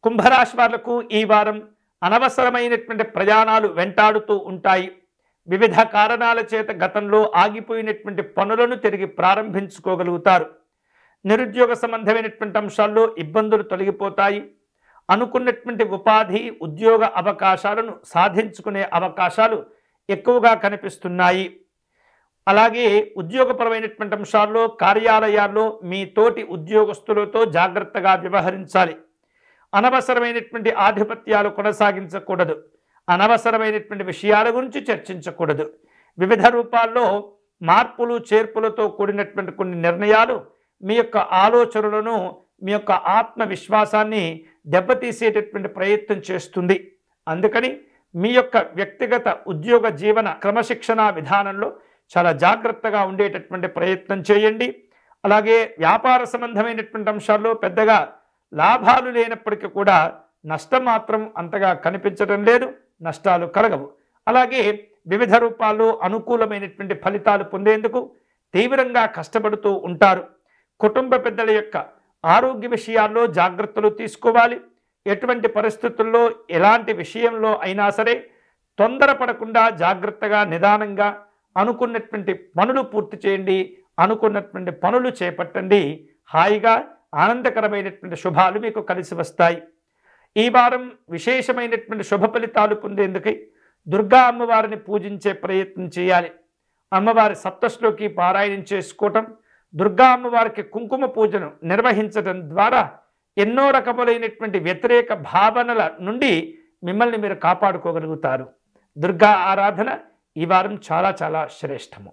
కుంభరాశి వాళ్లకు ఈ వారం అనవసరమైనటువంటి ప్రయాణాలు వెంటాడుతూ ఉంటాయి. వివిధ కారణాల చేత గతంలో ఆగిపోయినటువంటి పనులను తిరిగి ప్రారంభించుకోగలుగుతారు. నిరుద్యోగ సంబంధమైనటువంటి అంశాల్లో ఇబ్బందులు తొలగిపోతాయి. అనుకున్నటువంటి ఉపాధి ఉద్యోగ అవకాశాలను సాధించుకునే అవకాశాలు ఎక్కువగా కనిపిస్తున్నాయి. అలాగే ఉద్యోగపరమైనటువంటి అంశాల్లో కార్యాలయాల్లో మీ తోటి ఉద్యోగస్తులతో జాగ్రత్తగా వ్యవహరించాలి. అనవసరమైనటువంటి ఆధిపత్యాలు కొనసాగించకూడదు. అనవసరమైనటువంటి విషయాల గురించి చర్చించకూడదు. వివిధ రూపాల్లో మార్పులు చేర్పులతో కూడినటువంటి కొన్ని నిర్ణయాలు మీ యొక్క ఆలోచనలను, మీ యొక్క ఆత్మవిశ్వాసాన్ని దెబ్బతీసేటటువంటి ప్రయత్నం చేస్తుంది. అందుకని మీ యొక్క వ్యక్తిగత ఉద్యోగ జీవన క్రమశిక్షణా విధానంలో చాలా జాగ్రత్తగా ఉండేటటువంటి ప్రయత్నం చేయండి. అలాగే వ్యాపార సంబంధమైనటువంటి అంశాల్లో పెద్దగా లాభాలు లేనప్పటికీ కూడా నష్టం మాత్రం అంతగా కనిపించడం లేదు. నష్టాలు కలగవు. అలాగే వివిధ రూపాల్లో అనుకూలమైనటువంటి ఫలితాలు పొందేందుకు తీవ్రంగా కష్టపడుతూ ఉంటారు. కుటుంబ పెద్దల యొక్క ఆరోగ్య విషయాల్లో జాగ్రత్తలు తీసుకోవాలి. ఎటువంటి పరిస్థితుల్లో ఎలాంటి విషయంలో అయినా సరే తొందరపడకుండా జాగ్రత్తగా నిదానంగా అనుకున్నటువంటి పనులు పూర్తి చేయండి. అనుకున్నటువంటి పనులు చేపట్టండి. హాయిగా ఆనందకరమైనటువంటి శుభాలు మీకు కలిసి వస్తాయి. ఈ వారం విశేషమైనటువంటి శుభ ఫలితాలు పొందేందుకై దుర్గా అమ్మవారిని పూజించే ప్రయత్నం చేయాలి. అమ్మవారి సప్తశ్లోకి పారాయణం చేసుకోవటం, దుర్గా అమ్మవారికి కుంకుమ పూజను నిర్వహించడం ద్వారా ఎన్నో రకములైనటువంటి వ్యతిరేక భావనల నుండి మిమ్మల్ని మీరు కాపాడుకోగలుగుతారు. దుర్గా ఆరాధన ఈ వారం చాలా చాలా శ్రేష్టము.